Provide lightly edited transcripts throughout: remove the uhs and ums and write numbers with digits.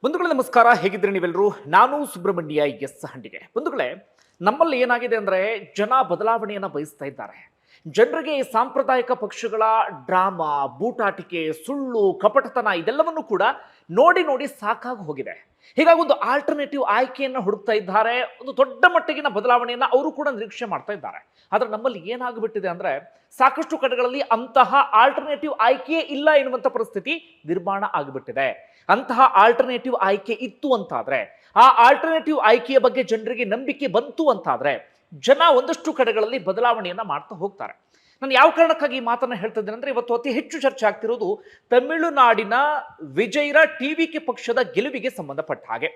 ಬಂಧುಗಳೇ ನಮಸ್ಕಾರ, ಹೇಗಿದ್ರೆ ನೀವೆಲ್ಲರೂ? ನಾನು ಸುಬ್ರಹ್ಮಣ್ಯ ಎಸ್ ಹಂಡಿಗೆ. ಬಂಧುಗಳೇ, ನಮ್ಮಲ್ಲಿ ಏನಾಗಿದೆ ಅಂದ್ರೆ ಜನ ಬದಲಾವಣೆಯನ್ನ ಬಯಸ್ತಾ ಇದ್ದಾರೆ. ಜನರಿಗೆ ಈ ಸಾಂಪ್ರದಾಯಿಕ ಪಕ್ಷಗಳ ಡ್ರಾಮಾ, ಬೂಟಾಟಿಕೆ, ಸುಳ್ಳು, ಕಪಟತನ ಇದೆಲ್ಲವನ್ನು ಕೂಡ ನೋಡಿ ನೋಡಿ ಸಾಕಾಗಿ ಹೋಗಿದೆ. ಹೀಗಾಗಿ ಒಂದು ಆಲ್ಟರ್ನೇಟಿವ್ ಆಯ್ಕೆಯನ್ನು ಹುಡುಕ್ತಾ ಇದ್ದಾರೆ. ಒಂದು ದೊಡ್ಡ ಮಟ್ಟಿಗಿನ ಬದಲಾವಣೆಯನ್ನ ಅವರು ಕೂಡ ನಿರೀಕ್ಷೆ ಮಾಡ್ತಾ ಇದ್ದಾರೆ. ಆದ್ರೆ ನಮ್ಮಲ್ಲಿ ಏನಾಗ್ಬಿಟ್ಟಿದೆ ಅಂದ್ರೆ ಸಾಕಷ್ಟು ಕಡೆಗಳಲ್ಲಿ ಅಂತಹ ಆಲ್ಟರ್ನೇಟಿವ್ ಆಯ್ಕೆಯೇ ಇಲ್ಲ ಎನ್ನುವಂತ ಪರಿಸ್ಥಿತಿ ನಿರ್ಮಾಣ ಆಗಿಬಿಟ್ಟಿದೆ. ಅಂತಹ ಆಲ್ಟರ್ನೇಟಿವ್ ಆಯ್ಕೆ ಇತ್ತು ಅಂತಾದ್ರೆ, ಆ ಆಲ್ಟರ್ನೇಟಿವ್ ಆಯ್ಕೆಯ ಬಗ್ಗೆ ಜನರಿಗೆ ನಂಬಿಕೆ ಬಂತು ಅಂತಾದ್ರೆ ಜನ ಒಂದಷ್ಟು ಕಡೆಗಳಲ್ಲಿ ಬದಲಾವಣೆಯನ್ನ ಮಾಡ್ತಾ ಹೋಗ್ತಾರೆ. ನಾನು ಯಾವ ಕಾರಣಕ್ಕಾಗಿ ಈ ಮಾತನ್ನ ಹೇಳ್ತಾ ಇದ್ದೇನೆ ಅಂದ್ರೆ, ಇವತ್ತು ಅತಿ ಹೆಚ್ಚು ಚರ್ಚೆ ಆಗ್ತಿರೋದು ತಮಿಳುನಾಡಿನ ವಿಜಯ್ರ ಟಿವಿಕೆ ಪಕ್ಷದ ಗೆಲುವಿಗೆ ಸಂಬಂಧಪಟ್ಟ ಹಾಗೆ.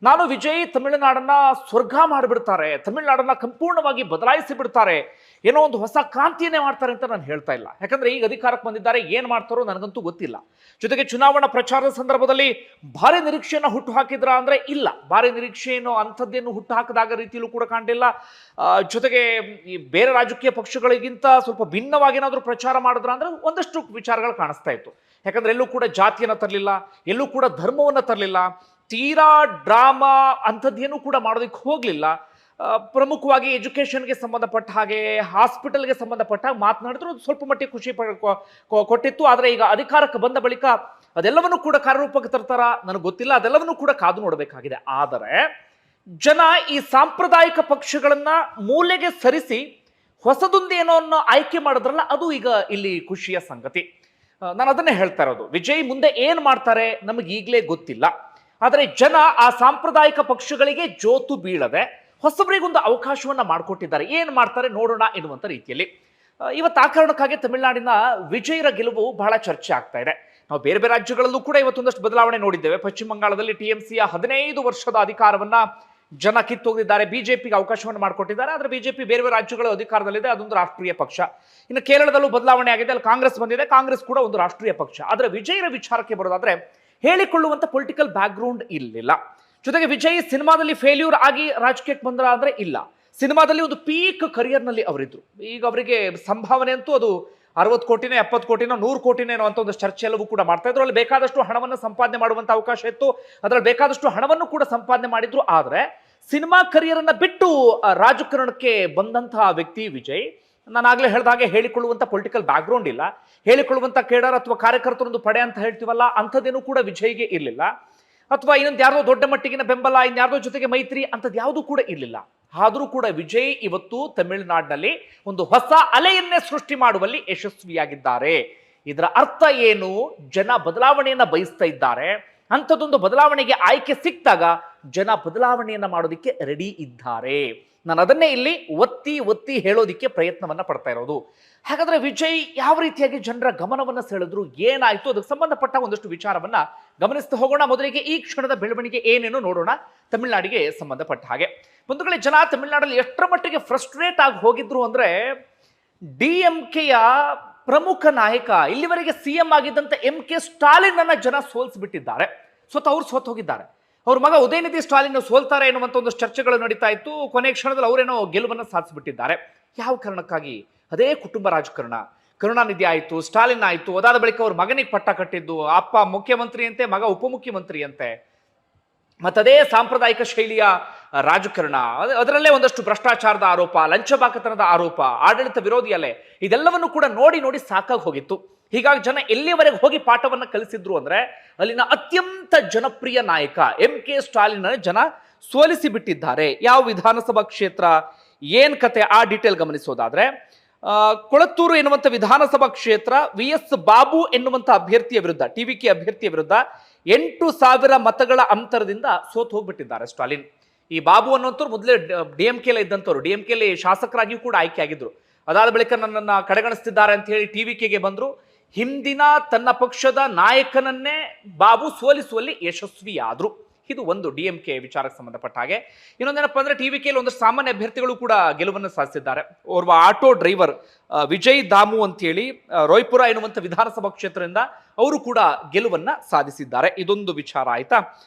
ನಾನು ವಿಜಯ್ ತಮಿಳುನಾಡನ್ನ ಸ್ವರ್ಗ ಮಾಡಿಬಿಡ್ತಾರೆ, ತಮಿಳುನಾಡನ್ನ ಸಂಪೂರ್ಣವಾಗಿ ಬದಲಾಯಿಸಿ ಬಿಡ್ತಾರೆ, ಏನೋ ಒಂದು ಹೊಸ ಕ್ರಾಂತಿಯನ್ನೇ ಮಾಡ್ತಾರೆ ಅಂತ ನಾನು ಹೇಳ್ತಾ ಇಲ್ಲ. ಯಾಕಂದ್ರೆ ಈಗ ಅಧಿಕಾರಕ್ಕೆ ಬಂದಿದ್ದಾರೆ, ಏನ್ ಮಾಡ್ತಾರೋ ನನಗಂತೂ ಗೊತ್ತಿಲ್ಲ. ಜೊತೆಗೆ ಚುನಾವಣಾ ಪ್ರಚಾರದ ಸಂದರ್ಭದಲ್ಲಿ ಭಾರಿ ನಿರೀಕ್ಷೆಯನ್ನು ಹುಟ್ಟು ಹಾಕಿದ್ರ ಅಂದ್ರೆ ಇಲ್ಲ, ಭಾರಿ ನಿರೀಕ್ಷೆಯನ್ನು ಅಂಥದ್ದೇನು ಹುಟ್ಟು ಹಾಕದಾಗ ರೀತಿಯಲ್ಲೂ ಕೂಡ ಕಾಣಲಿಲ್ಲ. ಜೊತೆಗೆ ಈ ಬೇರೆ ರಾಜಕೀಯ ಪಕ್ಷಗಳಿಗಿಂತ ಸ್ವಲ್ಪ ಭಿನ್ನವಾಗಿ ಏನಾದರೂ ಪ್ರಚಾರ ಮಾಡಿದ್ರ ಅಂದ್ರೆ ಒಂದಷ್ಟು ವಿಚಾರಗಳು ಕಾಣಿಸ್ತಾ ಇತ್ತು. ಯಾಕಂದ್ರೆ ಎಲ್ಲೂ ಕೂಡ ಜಾತಿಯನ್ನ ತರಲಿಲ್ಲ, ಎಲ್ಲೂ ಕೂಡ ಧರ್ಮವನ್ನ ತರಲಿಲ್ಲ, ತೀರಾ ಡ್ರಾಮಾ ಅಂಥದ್ದೇನು ಕೂಡ ಮಾಡೋದಕ್ಕೆ ಹೋಗ್ಲಿಲ್ಲ. ಪ್ರಮುಖವಾಗಿ ಎಜುಕೇಷನ್ಗೆ ಸಂಬಂಧಪಟ್ಟ ಹಾಗೆ, ಹಾಸ್ಪಿಟಲ್ಗೆ ಸಂಬಂಧಪಟ್ಟ ಹಾಗೆ ಮಾತನಾಡಿದ್ರು ಸ್ವಲ್ಪ ಮಟ್ಟಿಗೆ ಖುಷಿ ಕೊಟ್ಟಿತ್ತು. ಆದರೆ ಈಗ ಅಧಿಕಾರಕ್ಕೆ ಬಂದ ಬಳಿಕ ಅದೆಲ್ಲವನ್ನೂ ಕೂಡ ಕಾರ್ಯರೂಪಕ್ಕೆ ತರ್ತಾರ ನನಗೆ ಗೊತ್ತಿಲ್ಲ, ಅದೆಲ್ಲವನ್ನೂ ಕೂಡ ಕಾದು ನೋಡಬೇಕಾಗಿದೆ. ಆದರೆ ಜನ ಈ ಸಾಂಪ್ರದಾಯಿಕ ಪಕ್ಷಗಳನ್ನ ಮೂಲೆಗೆ ಸರಿಸಿ ಹೊಸದೊಂದೇನೋ ಅನ್ನೋ ಆಯ್ಕೆ ಮಾಡಿದ್ರಲ್ಲ, ಅದು ಈಗ ಇಲ್ಲಿ ಖುಷಿಯ ಸಂಗತಿ. ನಾನು ಅದನ್ನೇ ಹೇಳ್ತಾ ಇರೋದು. ವಿಜಯ್ ಮುಂದೆ ಏನ್ ಮಾಡ್ತಾರೆ ನಮಗೆ ಈಗಲೇ ಗೊತ್ತಿಲ್ಲ. ಆದರೆ ಜನ ಆ ಸಾಂಪ್ರದಾಯಿಕ ಪಕ್ಷಗಳಿಗೆ ಜೋತು ಬೀಳದೆ ಹೊಸಬರಿಗೊಂದು ಅವಕಾಶವನ್ನ ಮಾಡಿಕೊಟ್ಟಿದ್ದಾರೆ. ಏನ್ ಮಾಡ್ತಾರೆ ನೋಡೋಣ ಎನ್ನುವಂತ ರೀತಿಯಲ್ಲಿ ಇವತ್ತು ಆ ಕಾರಣಕ್ಕಾಗಿ ತಮಿಳುನಾಡಿನ ವಿಜಯ್ರ ಗೆಲುವು ಬಹಳ ಚರ್ಚೆ ಆಗ್ತಾ ಇದೆ. ನಾವು ಬೇರೆ ಬೇರೆ ರಾಜ್ಯಗಳಲ್ಲೂ ಕೂಡ ಇವತ್ತೊಂದಷ್ಟು ಬದಲಾವಣೆ ನೋಡಿದ್ದೇವೆ. ಪಶ್ಚಿಮ ಬಂಗಾಳದಲ್ಲಿ ಟಿಎಂಸಿಯ 15 ವರ್ಷದ ಅಧಿಕಾರವನ್ನ ಜನ ಕಿತ್ತೋಗಿದ್ದಾರೆ, ಬಿಜೆಪಿಗೆ ಅವಕಾಶವನ್ನು ಮಾಡಿಕೊಟ್ಟಿದ್ದಾರೆ. ಆದ್ರೆ ಬಿಜೆಪಿ ಬೇರೆ ಬೇರೆ ರಾಜ್ಯಗಳ ಅಧಿಕಾರದಲ್ಲಿದೆ, ಅದೊಂದು ರಾಷ್ಟ್ರೀಯ ಪಕ್ಷ. ಇನ್ನು ಕೇರಳದಲ್ಲೂ ಬದಲಾವಣೆ ಆಗಿದೆ, ಅಲ್ಲಿ ಕಾಂಗ್ರೆಸ್ ಬಂದಿದೆ, ಕಾಂಗ್ರೆಸ್ ಕೂಡ ಒಂದು ರಾಷ್ಟ್ರೀಯ ಪಕ್ಷ. ಆದ್ರೆ ವಿಜಯ್ರ ವಿಚಾರಕ್ಕೆ ಬರೋದಾದ್ರೆ ಹೇಳಿಕೊಳ್ಳುವಂತ ಪೊಲಿಟಿಕಲ್ ಬ್ಯಾಕ್ಗ್ರೌಂಡ್ ಇರಲಿಲ್ಲ. ಜೊತೆಗೆ ವಿಜಯ್ ಸಿನಿಮಾದಲ್ಲಿ ಫೇಲ್ಯೂರ್ ಆಗಿ ರಾಜಕೀಯಕ್ಕೆ ಬಂದ್ರ ಅಂದ್ರೆ ಇಲ್ಲ, ಸಿನಿಮಾದಲ್ಲಿ ಒಂದು ಪೀಕ್ ಕರಿಯರ್ನಲ್ಲಿ ಅವರಿದ್ರು. ಈಗ ಅವರಿಗೆ ಸಂಭಾವನೆ ಅಂತೂ ಅದು 60 ಕೋಟಿನೋ 70 ಕೋಟಿನೋ 100 ಕೋಟಿನೇನೋ ಅಂತ ಒಂದು ಚರ್ಚೆ ಎಲ್ಲವೂ ಕೂಡ ಮಾಡ್ತಾ ಇದ್ರು. ಅಲ್ಲಿ ಬೇಕಾದಷ್ಟು ಹಣವನ್ನು ಸಂಪಾದನೆ ಮಾಡುವಂತ ಅವಕಾಶ ಇತ್ತು, ಅದರಲ್ಲಿ ಬೇಕಾದಷ್ಟು ಹಣವನ್ನು ಕೂಡ ಸಂಪಾದನೆ ಮಾಡಿದ್ರು. ಆದ್ರೆ ಸಿನಿಮಾ ಕರಿಯರ್ ಅನ್ನ ಬಿಟ್ಟು ರಾಜಕಾರಣಕ್ಕೆ ಬಂದಂತಹ ವ್ಯಕ್ತಿ ವಿಜಯ್. ನಾನು ಆಗ್ಲೇ ಹೇಳಿದ ಹಾಗೆ ಹೇಳಿಕೊಳ್ಳುವಂತ ಪೊಲಿಟಿಕಲ್ ಬ್ಯಾಕ್ಗ್ರೌಂಡ್ ಇಲ್ಲ, ಹೇಳಿಕೊಳ್ಳುವಂತ ಕೇಡರ್ ಅಥವಾ ಕಾರ್ಯಕರ್ತರೊಂದು ಪಡೆ ಅಂತ ಹೇಳ್ತೀವಲ್ಲ ಅಂಥದ್ದೇನೂ ಕೂಡ ವಿಜಯ್ಗೆ ಇರಲಿಲ್ಲ. ಅಥವಾ ಇನ್ನೊಂದು ಯಾರ್ದೋ ದೊಡ್ಡ ಮಟ್ಟಿಗಿನ ಬೆಂಬಲ, ಇನ್ಯಾರ್ದೋ ಜೊತೆಗೆ ಮೈತ್ರಿ ಅಂಥದ್ದು ಯಾವುದೂ ಕೂಡ ಇರಲಿಲ್ಲ. ಆದರೂ ಕೂಡ ವಿಜಯ್ ಇವತ್ತು ತಮಿಳುನಾಡಿನಲ್ಲಿ ಒಂದು ಹೊಸ ಅಲೆಯನ್ನೇ ಸೃಷ್ಟಿ ಮಾಡುವಲ್ಲಿ ಯಶಸ್ವಿಯಾಗಿದ್ದಾರೆ. ಇದರ ಅರ್ಥ ಏನು? ಜನ ಬದಲಾವಣೆಯನ್ನ ಬಯಸ್ತಾ ಇದ್ದಾರೆ. ಅಂಥದ್ದೊಂದು ಬದಲಾವಣೆಗೆ ಆಯ್ಕೆ ಸಿಕ್ಕಾಗ ಜನ ಬದಲಾವಣೆಯನ್ನ ಮಾಡೋದಕ್ಕೆ ರೆಡಿ ಇದ್ದಾರೆ. ನಾನು ಅದನ್ನೇ ಇಲ್ಲಿ ಒತ್ತಿ ಒತ್ತಿ ಹೇಳೋದಿಕ್ಕೆ ಪ್ರಯತ್ನವನ್ನ ಪಡ್ತಾ ಇರೋದು. ಹಾಗಾದ್ರೆ ವಿಜಯ್ ಯಾವ ರೀತಿಯಾಗಿ ಜನರ ಗಮನವನ್ನ ಸೆಳೆದ್ರು, ಏನಾಯ್ತು, ಅದಕ್ಕೆ ಸಂಬಂಧಪಟ್ಟ ಒಂದಷ್ಟು ವಿಚಾರವನ್ನ ಗಮನಿಸ್ತಾ ಹೋಗೋಣ. ಮೊದಲಿಗೆ ಈ ಕ್ಷಣದ ಬೆಳವಣಿಗೆ ಏನೇನು ನೋಡೋಣ ತಮಿಳುನಾಡಿಗೆ ಸಂಬಂಧಪಟ್ಟ ಹಾಗೆ. ಬಂಧುಗಳೇ, ಜನ ತಮಿಳುನಾಡಲ್ಲಿ ಎಷ್ಟರ ಮಟ್ಟಿಗೆ ಫ್ರಸ್ಟ್ರೇಟ್ ಆಗಿ ಹೋಗಿದ್ರು ಅಂದ್ರೆ, DMKಯ ಪ್ರಮುಖ ನಾಯಕ, ಇಲ್ಲಿವರೆಗೆ CM ಆಗಿದ್ದಂತ MK ಸ್ಟಾಲಿನ್ ಅನ್ನ ಜನ ಸೋಲಿಸಿಬಿಟ್ಟಿದ್ದಾರೆ. ಅವ್ರು ಸೋತ್ ಹೋಗಿದ್ದಾರೆ. ಅವ್ರ ಮಗ ಉದಯನಿಧಿ ಸ್ಟಾಲಿನ್ ಸೋಲ್ತಾರೆ ಎನ್ನುವಂತ ಒಂದು ಚರ್ಚೆಗಳು ನಡೀತಾ ಇತ್ತು. ಕೊನೆ ಕ್ಷಣದಲ್ಲಿ ಅವರೇನೋ ಗೆಲುವನ್ನು ಸಾಧಿಸಿಬಿಟ್ಟಿದ್ದಾರೆ. ಯಾವ ಕಾರಣಕ್ಕಾಗಿ? ಅದೇ ಕುಟುಂಬ ರಾಜಕಾರಣ. ಕರುಣಾನಿಧಿ ಆಯ್ತು, ಸ್ಟಾಲಿನ್ ಆಯ್ತು, ಅದಾದ ಬಳಿಕ ಅವ್ರ ಮಗನಿಗೆ ಪಟ್ಟ ಕಟ್ಟಿದ್ದು, ಅಪ್ಪ ಮುಖ್ಯಮಂತ್ರಿ ಅಂತೆ, ಮಗ ಉಪಮುಖ್ಯಮಂತ್ರಿ ಅಂತೆ. ಮತ್ತದೇ ಸಾಂಪ್ರದಾಯಿಕ ಶೈಲಿಯ ರಾಜಕಾರಣ, ಅದರಲ್ಲೇ ಒಂದಷ್ಟು ಭ್ರಷ್ಟಾಚಾರದ ಆರೋಪ, ಲಂಚಬಾಕತನದ ಆರೋಪ, ಆಡಳಿತ ವಿರೋಧಿ ಅಲೆ, ಇದೆಲ್ಲವನ್ನು ಕೂಡ ನೋಡಿ ನೋಡಿ ಸಾಕಾಗಿ ಹೋಗಿತ್ತು. ಹೀಗಾಗಿ ಜನ ಎಲ್ಲಿವರೆಗೆ ಹೋಗಿ ಪಾಠವನ್ನ ಕಲಿಸಿದ್ರು ಅಂದ್ರೆ, ಅಲ್ಲಿನ ಅತ್ಯಂತ ಜನಪ್ರಿಯ ನಾಯಕ MK ಸ್ಟಾಲಿನ್ ಜನ ಸೋಲಿಸಿ ಬಿಟ್ಟಿದ್ದಾರೆ. ಯಾವ ವಿಧಾನಸಭಾ ಕ್ಷೇತ್ರ, ಏನ್ ಕತೆ, ಆ ಡೀಟೇಲ್ ಗಮನಿಸೋದಾದ್ರೆ, ಕೊಳತ್ತೂರು ಎನ್ನುವಂತ ವಿಧಾನಸಭಾ ಕ್ಷೇತ್ರ VS ಬಾಬು ಎನ್ನುವಂತ ಅಭ್ಯರ್ಥಿಯ ವಿರುದ್ಧ, TVK ಅಭ್ಯರ್ಥಿಯ ವಿರುದ್ಧ 8,000 ಮತಗಳ ಅಂತರದಿಂದ ಸೋತು ಹೋಗ್ಬಿಟ್ಟಿದ್ದಾರೆ ಸ್ಟಾಲಿನ್. ಈ ಬಾಬು ಅನ್ನುವಂಥವ್ರು ಮೊದಲೇ DMKಲೆ ಇದ್ದಂಥವ್ರು, DMKಲಿ ಶಾಸಕರಾಗಿಯೂ ಕೂಡ ಆಯ್ಕೆ ಆಗಿದ್ರು. ಅದಾದ ಬಳಿಕ ನನ್ನನ್ನು ಕಡೆಗಣಿಸ್ತಿದ್ದಾರೆ ಅಂತ ಹೇಳಿ TVKಗೆ ಬಂದ್ರು. ಹಿಂದಿನ ತನ್ನ ಪಕ್ಷದ ನಾಯಕನನ್ನೇ ಬಾಬು ಸೋಲಿಸುವಲ್ಲಿ ಯಶಸ್ವಿಯಾದ್ರು. ಇದು ಒಂದು DMK ವಿಚಾರಕ್ಕೆ ಸಂಬಂಧಪಟ್ಟ ಹಾಗೆ. ಇನ್ನೊಂದೇನಪ್ಪ ಅಂದ್ರೆ, TVKಲಿ ಒಂದಷ್ಟು ಸಾಮಾನ್ಯ ಅಭ್ಯರ್ಥಿಗಳು ಕೂಡ ಗೆಲುವನ್ನು ಸಾಧಿಸಿದ್ದಾರೆ. ಓರ್ವ ಆಟೋ ಡ್ರೈವರ್ ವಿಜಯ್ ದಾಮು ಅಂತೇಳಿ ರೋಯ್ಪುರ ಎನ್ನುವಂಥ ವಿಧಾನಸಭಾ ಕ್ಷೇತ್ರದಿಂದ ಅವರು ಕೂಡ ಗೆಲುವನ್ನ ಸಾಧಿಸಿದ್ದಾರೆ. ಇದೊಂದು ವಿಚಾರ ಆಯ್ತಾ.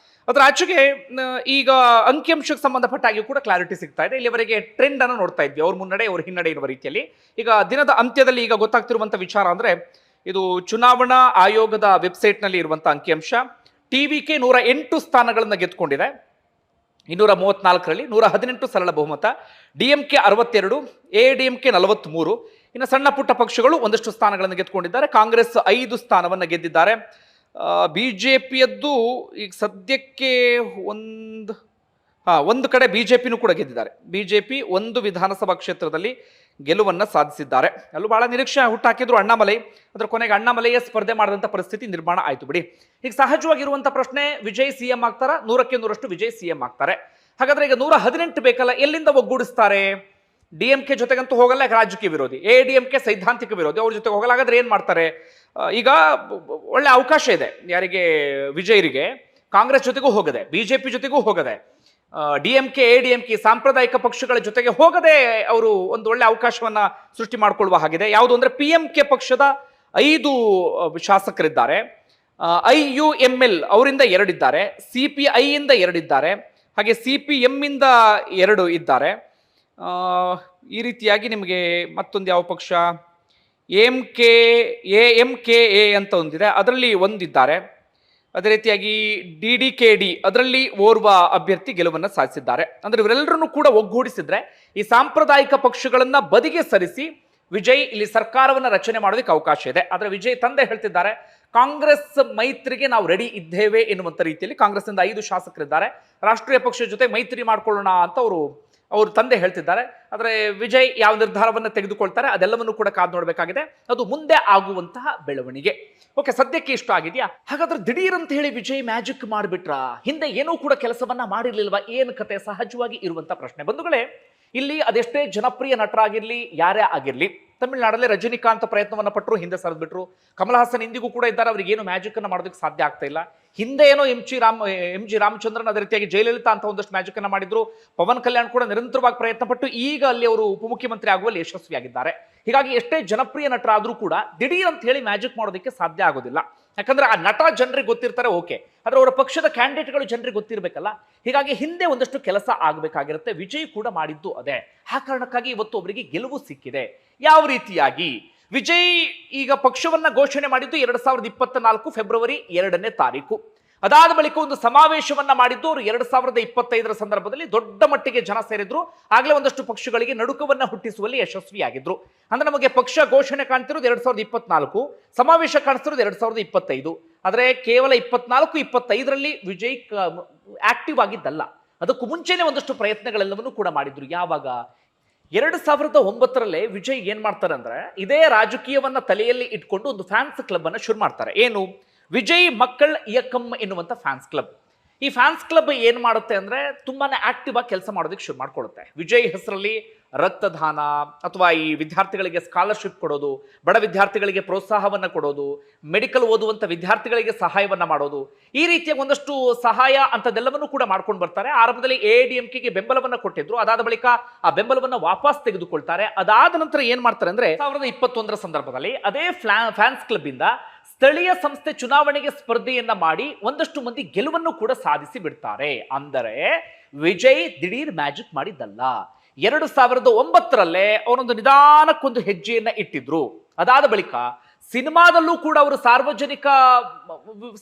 ಅದರ ಆಚೆಗೆ ಈಗ ಅಂಕಿಅಂಶಕ್ಕೆ ಸಂಬಂಧಪಟ್ಟಾಗಿಯೂ ಕೂಡ ಕ್ಲಾರಿಟಿ ಸಿಗ್ತಾ ಇದೆ. ಇಲ್ಲಿವರೆಗೆ ಟ್ರೆಂಡ್ ಅನ್ನು ನೋಡ್ತಾ ಇದ್ವಿ, ಅವ್ರ ಮುನ್ನಡೆ ಅವ್ರ ಹಿನ್ನಡೆ ಇರುವ ರೀತಿಯಲ್ಲಿ. ಈಗ ದಿನದ ಅಂತ್ಯದಲ್ಲಿ ಈಗ ಗೊತ್ತಾಗ್ತಿರುವಂಥ ವಿಚಾರ ಅಂದ್ರೆ, ಇದು ಚುನಾವಣಾ ಆಯೋಗದ ವೆಬ್ಸೈಟ್ನಲ್ಲಿ ಇರುವಂಥ ಅಂಕಿಅಂಶ. TVK 108 ಸ್ಥಾನಗಳನ್ನು ಗೆದ್ದುಕೊಂಡಿದೆ 234ರಲ್ಲಿ, 118 ಸರಳ ಬಹುಮತ, DMK 62, ADMK 43. ಇನ್ನು ಸಣ್ಣ ಪುಟ್ಟ ಪಕ್ಷಗಳು ಒಂದಷ್ಟು ಸ್ಥಾನಗಳನ್ನು ಗೆದ್ದುಕೊಂಡಿದ್ದಾರೆ. ಕಾಂಗ್ರೆಸ್ 5 ಸ್ಥಾನವನ್ನು ಗೆದ್ದಿದ್ದಾರೆ. ಬಿಜೆಪಿಯದ್ದು ಈಗ ಸದ್ಯಕ್ಕೆ ಒಂದು ಕಡೆ ಬಿಜೆಪಿನೂ ಕೂಡ ಗೆದ್ದಿದ್ದಾರೆ. ಬಿಜೆಪಿ ಒಂದು ವಿಧಾನಸಭಾ ಕ್ಷೇತ್ರದಲ್ಲಿ ಗೆಲುವನ್ನು ಸಾಧಿಸಿದ್ದಾರೆ. ಅಲ್ಲೂ ಬಹಳ ನಿರೀಕ್ಷೆ ಹುಟ್ಟಾಕಿದ್ರು ಅಣ್ಣಾಮಲೈ. ಅದರ ಕೊನೆಗೆ ಅಣ್ಣಾಮಲೈಯೇ ಸ್ಪರ್ಧೆ ಮಾಡಿದಂಥ ಪರಿಸ್ಥಿತಿ ನಿರ್ಮಾಣ ಆಯಿತು ಬಿಡಿ. ಈಗ ಸಹಜವಾಗಿರುವಂಥ ಪ್ರಶ್ನೆ, ವಿಜಯ್ CM ಆಗ್ತಾರ? 100ಕ್ಕೆ 100ರಷ್ಟು ವಿಜಯ್ CM ಆಗ್ತಾರೆ. ಹಾಗಾದ್ರೆ ಈಗ 118 ಬೇಕಲ್ಲ, ಎಲ್ಲಿಂದ ಒಗ್ಗೂಡಿಸ್ತಾರೆ? DMK ಜೊತೆಗಂತೂ ಹೋಗಲ್ಲ, ರಾಜಕೀಯ ವಿರೋಧಿ. ADMK ಸೈದ್ಧಾಂತಿಕ ವಿರೋಧಿ, ಅವ್ರ ಜೊತೆ ಹೋಗಲ್ಲ. ಹಾಗಾದ್ರೆ ಏನು ಮಾಡ್ತಾರೆ? ಈಗ ಒಳ್ಳೆ ಅವಕಾಶ ಇದೆ ಯಾರಿಗೆ? ವಿಜಯರಿಗೆ. ಕಾಂಗ್ರೆಸ್ ಜೊತೆಗೂ ಹೋಗದೆ, ಬಿಜೆಪಿ ಜೊತೆಗೂ ಹೋಗದೆ, DMK ADMK ಸಾಂಪ್ರದಾಯಿಕ ಪಕ್ಷಗಳ ಜೊತೆಗೆ ಹೋಗದೆ ಅವರು ಒಂದು ಒಳ್ಳೆ ಅವಕಾಶವನ್ನ ಸೃಷ್ಟಿ ಮಾಡಿಕೊಳ್ಳುವ ಹಾಗಿದೆ. ಯಾವುದು ಅಂದ್ರೆ PMK ಪಕ್ಷದ 5 ಶಾಸಕರಿದ್ದಾರೆ, IUML ಅವರಿಂದ 2 ಇದ್ದಾರೆ, CPI ಇಂದ 2 ಇದ್ದಾರೆ, ಹಾಗೆ CPM ಇಂದ 2 ಇದ್ದಾರೆ. ಈ ರೀತಿಯಾಗಿ ನಿಮಗೆ ಮತ್ತೊಂದು ಯಾವ ಪಕ್ಷ, AMKA ಅಂತ ಒಂದಿದೆ, ಅದರಲ್ಲಿ ಒಂದಿದ್ದಾರೆ. ಅದೇ ರೀತಿಯಾಗಿ DDKD ಅದರಲ್ಲಿ ಓರ್ವ ಅಭ್ಯರ್ಥಿ ಗೆಲುವನ್ನು ಸಾಧಿಸಿದ್ದಾರೆ. ಅಂದ್ರೆ ಇವರೆಲ್ಲರನ್ನು ಕೂಡ ಒಗ್ಗೂಡಿಸಿದ್ರೆ ಈ ಸಾಂಪ್ರದಾಯಿಕ ಪಕ್ಷಗಳನ್ನ ಬದಿಗೆ ಸರಿಸಿ ವಿಜಯ್ ಇಲ್ಲಿ ಸರ್ಕಾರವನ್ನ ರಚನೆ ಮಾಡೋದಕ್ಕೆ ಅವಕಾಶ ಇದೆ. ಆದ್ರೆ ವಿಜಯ್ ತಂದೆ ಹೇಳ್ತಿದ್ದಾರೆ, ಕಾಂಗ್ರೆಸ್ ಮೈತ್ರಿಗೆ ನಾವು ರೆಡಿ ಇದ್ದೇವೆ ಎನ್ನುವಂತ ರೀತಿಯಲ್ಲಿ. ಕಾಂಗ್ರೆಸ್ನಿಂದ 5 ಶಾಸಕರಿದ್ದಾರೆ, ರಾಷ್ಟ್ರೀಯ ಪಕ್ಷದ ಜೊತೆ ಮೈತ್ರಿ ಮಾಡ್ಕೊಳ್ಳೋಣ ಅಂತ ಅವ್ರ ತಂದೆ ಹೇಳ್ತಿದ್ದಾರೆ. ಆದರೆ ವಿಜಯ್ ಯಾವ ನಿರ್ಧಾರವನ್ನು ತೆಗೆದುಕೊಳ್ತಾರೆ ಅದೆಲ್ಲವನ್ನು ಕೂಡ ಕಾದು ನೋಡಬೇಕಾಗಿದೆ. ಅದು ಮುಂದೆ ಆಗುವಂತಹ ಬೆಳವಣಿಗೆ. ಓಕೆ, ಸದ್ಯಕ್ಕೆ ಇಷ್ಟ ಆಗಿದೆಯಾ? ಹಾಗಾದ್ರೆ ದಿಢೀರ್ ಅಂತ ಹೇಳಿ ವಿಜಯ್ ಮ್ಯಾಜಿಕ್ ಮಾಡಿಬಿಟ್ರ? ಹಿಂದೆ ಏನೂ ಕೂಡ ಕೆಲಸವನ್ನ ಮಾಡಿರ್ಲಿಲ್ವಾ? ಏನು ಕತೆ? ಸಹಜವಾಗಿ ಇರುವಂತ ಪ್ರಶ್ನೆ. ಬಂಧುಗಳೇ, ಇಲ್ಲಿ ಅದೆಷ್ಟೇ ಜನಪ್ರಿಯ ನಟರಾಗಿರ್ಲಿ, ಯಾರೇ ಆಗಿರ್ಲಿ, ತಮಿಳುನಾಡಲ್ಲಿ ರಜನಿಕಾಂತ್ ಪ್ರಯತ್ನವನ್ನ ಪಟ್ಟರು, ಹಿಂದೆ ಸರಿದ್ಬಿಟ್ರು. ಕಮಲ್ ಹಾಸನ್ ಇಂದಿಗೂ ಕೂಡ ಇದ್ದಾರೆ, ಅವ್ರಿಗೆ ಏನು ಮ್ಯಾಜಿಕ್ ಅನ್ನ ಮಾಡೋದಕ್ಕೆ ಸಾಧ್ಯ ಆಗ್ತಾ ಇಲ್ಲ. ಹಿಂದೆ ಏನೋ ಎಂ ಜಿ ರಾಮಚಂದ್ರನ್, ಅದೇ ರೀತಿಯಾಗಿ ಜಯಲಲಿತಾ ಅಂತ ಒಂದಷ್ಟು ಮ್ಯಾಜಿಕ್ ಅನ್ನ ಮಾಡಿದ್ರು. ಪವನ್ ಕಲ್ಯಾಣ್ ಕೂಡ ನಿರಂತರವಾಗಿ ಪ್ರಯತ್ನ ಪಟ್ಟು ಈಗ ಅಲ್ಲಿ ಅವರು ಉಪಮುಖ್ಯಮಂತ್ರಿ ಆಗುವಲ್ಲಿ ಯಶಸ್ವಿಯಾಗಿದ್ದಾರೆ. ಹೀಗಾಗಿ ಎಷ್ಟೇ ಜನಪ್ರಿಯ ನಟರಾದ್ರೂ ಕೂಡ ದಿಢೀರ್ ಅಂತ ಹೇಳಿ ಮ್ಯಾಜಿಕ್ ಮಾಡೋದಕ್ಕೆ ಸಾಧ್ಯ ಆಗೋದಿಲ್ಲ. ಯಾಕಂದ್ರೆ ಆ ನಟ ಜನರಿಗೆ ಗೊತ್ತಿರ್ತಾರೆ, ಓಕೆ, ಆದ್ರೆ ಅವರ ಪಕ್ಷದ ಕ್ಯಾಂಡಿಡೇಟ್ಗಳು ಜನರಿಗೆ ಗೊತ್ತಿರಬೇಕಲ್ಲ. ಹೀಗಾಗಿ ಹಿಂದೆ ಒಂದಷ್ಟು ಕೆಲಸ ಆಗಬೇಕಾಗಿರುತ್ತೆ. ವಿಜಯ್ ಕೂಡ ಮಾಡಿದ್ದು ಅದೇ. ಆ ಕಾರಣಕ್ಕಾಗಿ ಇವತ್ತು ಅವರಿಗೆ ಗೆಲುವು ಸಿಕ್ಕಿದೆ. ಯಾವ ರೀತಿಯಾಗಿ? ವಿಜಯ್ ಈಗ ಪಕ್ಷವನ್ನ ಘೋಷಣೆ ಮಾಡಿದ್ದು 2024 ಫೆಬ್ರವರಿ 2ನೇ ತಾರೀಕು. ಅದಾದ ಬಳಿಕ ಒಂದು ಸಮಾವೇಶವನ್ನ ಮಾಡಿದ್ದು ಅವರು 2025ರ ಸಂದರ್ಭದಲ್ಲಿ. ದೊಡ್ಡ ಮಟ್ಟಿಗೆ ಜನ ಸೇರಿದ್ರು. ಆಗ್ಲೇ ಒಂದಷ್ಟು ಪಕ್ಷಗಳಿಗೆ ನಡುಕವನ್ನ ಹುಟ್ಟಿಸುವಲ್ಲಿ ಯಶಸ್ವಿಯಾಗಿದ್ರು. ಅಂದ್ರೆ ನಮಗೆ ಪಕ್ಷ ಘೋಷಣೆ ಕಾಣ್ತಿರೋದು 2024, ಸಮಾವೇಶ ಕಾಣಿಸ್ತಿರೋದು 2025. ಆದ್ರೆ ಕೇವಲ 24-25ರಲ್ಲಿ ವಿಜಯ್ ಆಕ್ಟಿವ್ ಆಗಿದ್ದಲ್ಲ, ಅದಕ್ಕೂ ಮುಂಚೆನೆ ಒಂದಷ್ಟು ಪ್ರಯತ್ನಗಳೆಲ್ಲವನ್ನೂ ಕೂಡ ಮಾಡಿದ್ರು. ಯಾವಾಗ? 2009ರಲ್ಲೇ ವಿಜಯ್ ಏನ್ ಮಾಡ್ತಾರೆ ಅಂದ್ರೆ, ಇದೇ ರಾಜಕೀಯವನ್ನ ತಲೆಯಲ್ಲಿ ಇಟ್ಕೊಂಡು ಒಂದು ಫ್ಯಾನ್ಸ್ ಕ್ಲಬ್ ಅನ್ನ ಶುರು ಮಾಡ್ತಾರೆ. ಏನು? ವಿಜಯ್ ಮಕ್ಕಳ್ ಇಯಕಂ ಎನ್ನುವಂತ ಫ್ಯಾನ್ಸ್ ಕ್ಲಬ್. ಈ ಫ್ಯಾನ್ಸ್ ಕ್ಲಬ್ ಏನ್ ಮಾಡುತ್ತೆ ಅಂದ್ರೆ, ತುಂಬಾನೇ ಆಕ್ಟಿವ್ ಆಗಿ ಕೆಲಸ ಮಾಡೋದಕ್ಕೆ ಶುರು ಮಾಡ್ಕೊಡುತ್ತೆ. ವಿಜಯ್ ಹೆಸರಲ್ಲಿ ರಕ್ತದಾನ ಅಥವಾ ಈ ವಿದ್ಯಾರ್ಥಿಗಳಿಗೆ ಸ್ಕಾಲರ್ಶಿಪ್ ಕೊಡೋದು, ಬಡ ವಿದ್ಯಾರ್ಥಿಗಳಿಗೆ ಪ್ರೋತ್ಸಾಹವನ್ನ ಕೊಡೋದು, ಮೆಡಿಕಲ್ ಓದುವಂತ ವಿದ್ಯಾರ್ಥಿಗಳಿಗೆ ಸಹಾಯವನ್ನ ಮಾಡೋದು, ಈ ರೀತಿಯ ಒಂದಷ್ಟು ಸಹಾಯ ಅಂತದೆಲ್ಲವನ್ನು ಕೂಡ ಮಾಡ್ಕೊಂಡು ಬರ್ತಾರೆ. ಆರಂಭದಲ್ಲಿ ADMKಗೆ ಬೆಂಬಲವನ್ನ ಕೊಟ್ಟಿದ್ರು. ಅದಾದ ಬಳಿಕ ಆ ಬೆಂಬಲವನ್ನ ವಾಪಸ್ ತೆಗೆದುಕೊಳ್ತಾರೆ. ಅದಾದ ನಂತರ ಏನ್ ಮಾಡ್ತಾರೆ ಅಂದ್ರೆ, 2021ರ ಸಂದರ್ಭದಲ್ಲಿ ಅದೇ ಫ್ಯಾನ್ಸ್ ಕ್ಲಬ್ ಇಂದ ಸ್ಥಳೀಯ ಸಂಸ್ಥೆ ಚುನಾವಣೆಗೆ ಸ್ಪರ್ಧೆಯನ್ನ ಮಾಡಿ ಒಂದಷ್ಟು ಮಂದಿ ಗೆಲುವನ್ನು ಕೂಡ ಸಾಧಿಸಿ ಬಿಡ್ತಾರೆ. ಅಂದರೆ ವಿಜಯ್ ದಿಢೀರ್ ಮ್ಯಾಜಿಕ್ ಮಾಡಿದ್ದಲ್ಲ. 2009ರಲ್ಲೇ ಅವರೊಂದು ನಿಧಾನಕ್ಕೊಂದು ಹೆಜ್ಜೆಯನ್ನ ಇಟ್ಟಿದ್ರು. ಅದಾದ ಬಳಿಕ ಸಿನಿಮಾದಲ್ಲೂ ಕೂಡ ಅವರು ಸಾರ್ವಜನಿಕ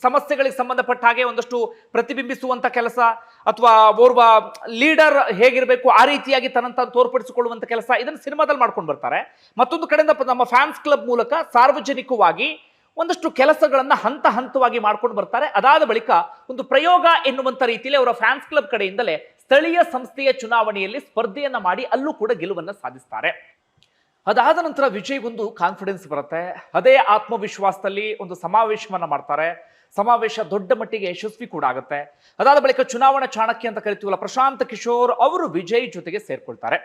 ಸಮಸ್ಯೆಗಳಿಗೆ ಸಂಬಂಧಪಟ್ಟ ಹಾಗೆ ಒಂದಷ್ಟು ಪ್ರತಿಬಿಂಬಿಸುವಂತ ಕೆಲಸ, ಅಥವಾ ಓರ್ವ ಲೀಡರ್ ಹೇಗಿರಬೇಕು ಆ ರೀತಿಯಾಗಿ ತನ್ನಂತ ತೋರ್ಪಡಿಸಿಕೊಳ್ಳುವಂತ ಕೆಲಸ, ಇದನ್ನು ಸಿನಿಮಾದಲ್ಲಿ ಮಾಡ್ಕೊಂಡು ಬರ್ತಾರೆ. ಮತ್ತೊಂದು ಕಡೆಯಿಂದ ನಮ್ಮ ಫ್ಯಾನ್ಸ್ ಕ್ಲಬ್ ಮೂಲಕ ಸಾರ್ವಜನಿಕವಾಗಿ ಒಂದಷ್ಟು ಕೆಲಸಗಳನ್ನ ಹಂತ ಹಂತವಾಗಿ ಮಾಡ್ಕೊಂಡು ಬರ್ತಾರೆ. ಅದಾದ ಬಳಿಕ ಒಂದು ಪ್ರಯೋಗ ಎನ್ನುವಂತ ರೀತಿಯಲ್ಲಿ ಅವರ ಫ್ಯಾನ್ಸ್ ಕ್ಲಬ್ ಕಡೆಯಿಂದಲೇ ಸ್ಥಳೀಯ ಸಂಸ್ಥೆಯ ಚುನಾವಣೆಯಲ್ಲಿ ಸ್ಪರ್ಧೆಯನ್ನ ಮಾಡಿ ಅಲ್ಲೂ ಕೂಡ ಗೆಲುವನ್ನ ಸಾಧಿಸ್ತಾರೆ. ಅದಾದ ನಂತರ ವಿಜಯ್ ಒಂದು ಕಾನ್ಫಿಡೆನ್ಸ್ ಬರುತ್ತೆ. ಅದೇ ಆತ್ಮವಿಶ್ವಾಸದಲ್ಲಿ ಒಂದು ಸಮಾವೇಶವನ್ನ ಮಾಡ್ತಾರೆ. ಸಮಾವೇಶ ದೊಡ್ಡ ಮಟ್ಟಿಗೆ ಯಶಸ್ವಿ ಕೂಡ ಆಗುತ್ತೆ. ಅದಾದ ಬಳಿಕ ಚುನಾವಣಾ ಚಾಣಕ್ಯ ಅಂತ ಕರಿತೀವಲ್ಲ, ಪ್ರಶಾಂತ್ ಕಿಶೋರ್ ಅವರು ವಿಜಯ್ ಜೊತೆಗೆ ಸೇರ್ಕೊಳ್ತಾರೆ.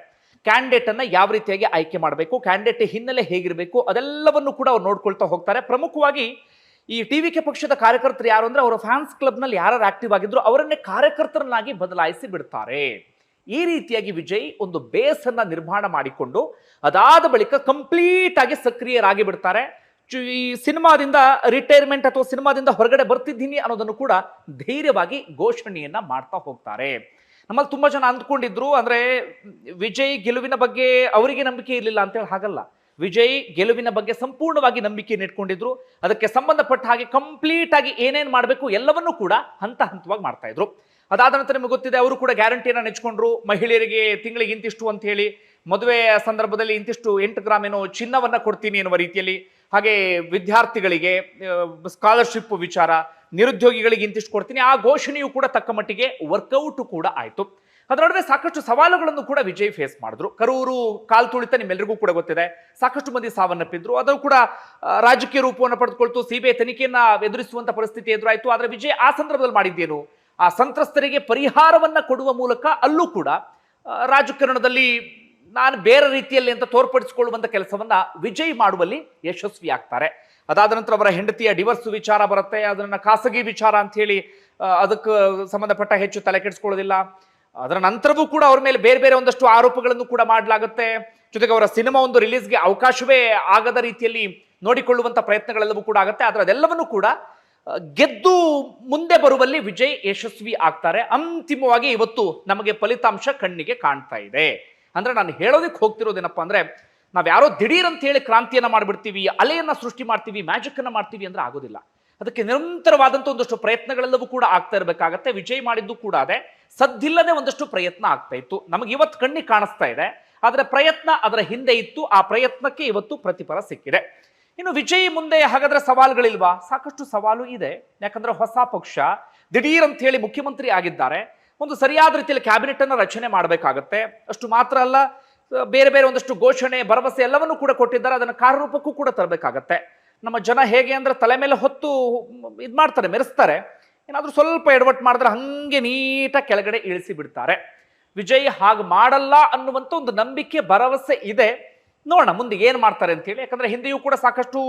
ಕ್ಯಾಂಡಿಡೇಟ್ ಅನ್ನ ಯಾವ ರೀತಿಯಾಗಿ ಆಯ್ಕೆ ಮಾಡಬೇಕು, ಕ್ಯಾಂಡಿಡೇಟ್ ಹಿನ್ನೆಲೆ ಹೇಗಿರಬೇಕು, ಅದೆಲ್ಲವನ್ನು ಕೂಡ ಅವ್ರು ನೋಡ್ಕೊಳ್ತಾ ಹೋಗ್ತಾರೆ. ಪ್ರಮುಖವಾಗಿ ಈ TVK ಪಕ್ಷದ ಕಾರ್ಯಕರ್ತರು ಯಾರು ಅಂದ್ರೆ, ಅವರ ಫ್ಯಾನ್ಸ್ ಕ್ಲಬ್ ನಲ್ಲಿ ಯಾರು ಆಕ್ಟಿವ್ ಆಗಿದ್ರು ಅವರನ್ನೇ ಕಾರ್ಯಕರ್ತರನ್ನಾಗಿ ಬದಲಾಯಿಸಿ ಬಿಡ್ತಾರೆ. ಈ ರೀತಿಯಾಗಿ ವಿಜಯ್ ಒಂದು ಬೇಸ್ ಅನ್ನ ನಿರ್ಮಾಣ ಮಾಡಿಕೊಂಡು ಅದಾದ ಬಳಿಕ ಕಂಪ್ಲೀಟ್ ಆಗಿ ಸಕ್ರಿಯರಾಗಿ ಬಿಡ್ತಾರೆ. ಈ ಸಿನಿಮಾದಿಂದ ರಿಟೈರ್ಮೆಂಟ್ ಅಥವಾ ಸಿನಿಮಾದಿಂದ ಹೊರಗಡೆ ಬರ್ತಿದ್ದೀನಿ ಅನ್ನೋದನ್ನು ಕೂಡ ಧೈರ್ಯವಾಗಿ ಘೋಷಣೆಯನ್ನ ಮಾಡ್ತಾ ಹೋಗ್ತಾರೆ. ನಮ್ಮಲ್ಲಿ ತುಂಬಾ ಜನ ಅಂದ್ಕೊಂಡಿದ್ರು, ಅಂದ್ರೆ ವಿಜಯ್ ಗೆಲುವಿನ ಬಗ್ಗೆ ಅವರಿಗೆ ನಂಬಿಕೆ ಇರಲಿಲ್ಲ ಅಂತ ಹೇಳಿ. ಹಾಗಲ್ಲ, ವಿಜಯ್ ಗೆಲುವಿನ ಬಗ್ಗೆ ಸಂಪೂರ್ಣವಾಗಿ ನಂಬಿಕೆಯನ್ನು ಇಟ್ಕೊಂಡಿದ್ರು. ಅದಕ್ಕೆ ಸಂಬಂಧಪಟ್ಟ ಹಾಗೆ ಕಂಪ್ಲೀಟ್ ಆಗಿ ಏನೇನು ಮಾಡಬೇಕು ಎಲ್ಲವನ್ನೂ ಕೂಡ ಹಂತ ಹಂತವಾಗಿ ಮಾಡ್ತಾ ಇದ್ರು. ಅದಾದ ನಂತರ ನಿಮಗೆ ಗೊತ್ತಿದೆ, ಅವರು ಕೂಡ ಗ್ಯಾರಂಟಿಯನ್ನು ನೆಚ್ಕೊಂಡ್ರು. ಮಹಿಳೆಯರಿಗೆ ತಿಂಗಳಿಗೆ ಇಂತಿಷ್ಟು ಅಂತ ಹೇಳಿ, ಮದುವೆ ಸಂದರ್ಭದಲ್ಲಿ ಇಂತಿಷ್ಟು 8 ಗ್ರಾಮ್ ಏನೋ ಚಿನ್ನವನ್ನ ಕೊಡ್ತೀನಿ ಎನ್ನುವ ರೀತಿಯಲ್ಲಿ, ಹಾಗೆ ವಿದ್ಯಾರ್ಥಿಗಳಿಗೆ ಸ್ಕಾಲರ್ಶಿಪ್ ವಿಚಾರ, ನಿರುದ್ಯೋಗಿಗಳಿಗೆ ಇಂತಿಷ್ಟು ಕೊಡ್ತೀನಿ, ಆ ಘೋಷಣೆಯು ಕೂಡ ತಕ್ಕ ಮಟ್ಟಿಗೆ ವರ್ಕೌಟ್ ಕೂಡ ಆಯಿತು. ಅದರ ನಡುವೆ ಸಾಕಷ್ಟು ಸವಾಲುಗಳನ್ನು ಕೂಡ ವಿಜಯ್ ಫೇಸ್ ಮಾಡಿದ್ರು. ಕರೂರು ಕಾಲ್ ತುಳಿತ ನಿಮ್ಮೆಲ್ಲರಿಗೂ ಕೂಡ ಗೊತ್ತಿದೆ, ಸಾಕಷ್ಟು ಮಂದಿ ಸಾವನ್ನಪ್ಪಿದ್ರು. ಅದು ಕೂಡ ರಾಜಕೀಯ ರೂಪವನ್ನು ಪಡೆದುಕೊಳ್ತು, ಸಿಬಿಐ ತನಿಖೆಯನ್ನ ಎದುರಿಸುವಂತ ಪರಿಸ್ಥಿತಿ ಎದುರಾಯಿತು. ಆದರೆ ವಿಜಯ್ ಆ ಸಂದರ್ಭದಲ್ಲಿ ಮಾಡಿದ್ದೇನು, ಆ ಸಂತ್ರಸ್ತರಿಗೆ ಪರಿಹಾರವನ್ನ ಕೊಡುವ ಮೂಲಕ ಅಲ್ಲೂ ಕೂಡ ರಾಜಕಾರಣದಲ್ಲಿ ನಾನು ಬೇರೆ ರೀತಿಯಲ್ಲಿ ಅಂತ ತೋರ್ಪಡಿಸಿಕೊಳ್ಳುವಂತ ಕೆಲಸವನ್ನ ವಿಜಯ್ ಮಾಡುವಲ್ಲಿ ಯಶಸ್ವಿ ಆಗ್ತಾರೆ. ಅದಾದ ನಂತರ ಅವರ ಹೆಂಡತಿಯ ಡಿವೋರ್ಸ್ ವಿಚಾರ ಬರುತ್ತೆ, ಅದನ್ನ ಖಾಸಗಿ ವಿಚಾರ ಅಂತ ಹೇಳಿ ಅದಕ್ಕೆ ಸಂಬಂಧಪಟ್ಟ ಹೆಚ್ಚು ತಲೆ ಕೆಡಿಸ್ಕೊಳ್ಳೋದಿಲ್ಲ. ಅದರ ನಂತರವೂ ಕೂಡ ಅವ್ರ ಮೇಲೆ ಬೇರೆ ಬೇರೆ ಒಂದಷ್ಟು ಆರೋಪಗಳನ್ನು ಕೂಡ ಮಾಡಲಾಗುತ್ತೆ. ಜೊತೆಗೆ ಅವರ ಸಿನಿಮಾ ಒಂದು ರಿಲೀಸ್ಗೆ ಅವಕಾಶವೇ ಆಗದ ರೀತಿಯಲ್ಲಿ ನೋಡಿಕೊಳ್ಳುವಂತ ಪ್ರಯತ್ನಗಳೆಲ್ಲವೂ ಕೂಡ ಆಗುತ್ತೆ. ಆದರೆ ಅದೆಲ್ಲವನ್ನೂ ಕೂಡ ಗೆದ್ದು ಮುಂದೆ ಬರುವಲ್ಲಿ ವಿಜಯ್ ಯಶಸ್ವಿ ಆಗ್ತಾರೆ. ಅಂತಿಮವಾಗಿ ಇವತ್ತು ನಮಗೆ ಫಲಿತಾಂಶ ಕಣ್ಣಿಗೆ ಕಾಣ್ತಾ ಇದೆ. ಅಂದ್ರೆ ನಾನು ಹೇಳೋದಕ್ಕೆ ಹೋಗ್ತಿರೋದೇನಪ್ಪ ಅಂದ್ರೆ, ನಾವ್ ಯಾರೋ ದಿಢೀರ್ ಅಂತ ಹೇಳಿ ಕ್ರಾಂತಿಯನ್ನ ಮಾಡ್ಬಿಡ್ತೀವಿ, ಅಲೆಯನ್ನ ಸೃಷ್ಟಿ ಮಾಡ್ತೀವಿ, ಮ್ಯಾಜಿಕ್ ಅನ್ನ ಮಾಡ್ತೀವಿ ಅಂದ್ರೆ ಆಗೋದಿಲ್ಲ. ಅದಕ್ಕೆ ನಿರಂತರವಾದಂತ ಒಂದಷ್ಟು ಪ್ರಯತ್ನಗಳೆಲ್ಲವೂ ಕೂಡ ಆಗ್ತಾ ಇರಬೇಕಾಗತ್ತೆ. ವಿಜಯ್ ಮಾಡಿದ್ದು ಕೂಡ ಅದೇ, ಸದ್ದಿಲ್ಲದೆ ಒಂದಷ್ಟು ಪ್ರಯತ್ನ ಆಗ್ತಾ ಇತ್ತು. ನಮಗೆ ಇವತ್ತು ಕಣ್ಣಿಗೆ ಕಾಣಿಸ್ತಾ ಇದೆ, ಆದರೆ ಪ್ರಯತ್ನ ಅದರ ಹಿಂದೆ ಇತ್ತು. ಆ ಪ್ರಯತ್ನಕ್ಕೆ ಇವತ್ತು ಪ್ರತಿಫಲ ಸಿಕ್ಕಿದೆ. ಇನ್ನು ವಿಜಯ್ ಮುಂದೆ ಹಾಗಾದ್ರೆ ಸವಾಲುಗಳಿಲ್ವಾ? ಸಾಕಷ್ಟು ಸವಾಲು ಇದೆ. ಯಾಕಂದ್ರೆ ಹೊಸ ಪಕ್ಷ, ದಿಢೀರ್ ಅಂತ ಹೇಳಿ ಮುಖ್ಯಮಂತ್ರಿ ಆಗಿದ್ದಾರೆ, ಒಂದು ಸರಿಯಾದ ರೀತಿಯಲ್ಲಿ ಕ್ಯಾಬಿನೆಟ್ ಅನ್ನು ರಚನೆ ಮಾಡಬೇಕಾಗತ್ತೆ. ಅಷ್ಟು ಮಾತ್ರ ಅಲ್ಲ, ಬೇರೆ ಬೇರೆ ಒಂದಷ್ಟು ಘೋಷಣೆ, ಭರವಸೆ ಎಲ್ಲವನ್ನೂ ಕೂಡ ಕೊಟ್ಟಿದ್ದಾರೆ, ಅದನ್ನು ಕಾರ್ಯರೂಪಕ್ಕೂ ಕೂಡ ತರಬೇಕಾಗತ್ತೆ. ನಮ್ಮ ಜನ ಹೇಗೆ ಅಂದ್ರೆ ತಲೆ ಮೇಲೆ ಹೊತ್ತು ಇದ್ ಮಾಡ್ತಾರೆ, ಮೆರೆಸ್ತಾರೆ. ಏನಾದ್ರೂ ಸ್ವಲ್ಪ ಎಡವಟ್ಟು ಮಾಡಿದ್ರೆ ಹಂಗೆ ನೀಟಾಗಿ ಕೆಳಗಡೆ ಇಳಿಸಿ ಬಿಡ್ತಾರೆ. ವಿಜಯ್ ಹಾಗೆ ಮಾಡಲ್ಲ ಅನ್ನುವಂಥ ಒಂದು ನಂಬಿಕೆ, ಭರವಸೆ ಇದೆ. ನೋಡೋಣ ಮುಂದೆ ಏನ್ ಮಾಡ್ತಾರೆ ಅಂತ ಹೇಳಿ. ಯಾಕಂದ್ರೆ ಹಿಂದೆಯೂ ಕೂಡ ಸಾಕಷ್ಟು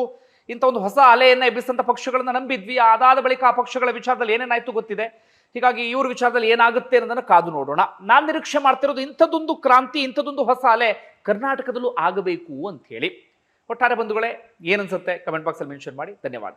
ಇಂಥ ಒಂದು ಹೊಸ ಅಲೆಯನ್ನ ಎಬ್ಬಿಸಂತ ಪಕ್ಷಗಳನ್ನ ನಂಬಿದ್ವಿ. ಅದಾದ ಬಳಿಕ ಆ ಪಕ್ಷಗಳ ವಿಚಾರದಲ್ಲಿ ಏನೇನಾಯ್ತು ಗೊತ್ತಿದೆ. ಹೀಗಾಗಿ ಇವ್ರ ವಿಚಾರದಲ್ಲಿ ಏನಾಗುತ್ತೆ ಅನ್ನೋದನ್ನ ಕಾದು ನೋಡೋಣ. ನಾನು ನಿರೀಕ್ಷೆ ಮಾಡ್ತಿರೋದು ಇಂಥದ್ದೊಂದು ಕ್ರಾಂತಿ, ಇಂಥದ್ದೊಂದು ಹೊಸ ಅಲೆ ಕರ್ನಾಟಕದಲ್ಲೂ ಆಗಬೇಕು ಅಂತ ಹೇಳಿ. ಒಟ್ಟಾರೆ ಬಂಧುಗಳೇ, ಏನನ್ಸುತ್ತೆ ಕಮೆಂಟ್ ಬಾಕ್ಸ್ ಅಲ್ಲಿ ಮೆನ್ಷನ್ ಮಾಡಿ. ಧನ್ಯವಾದ.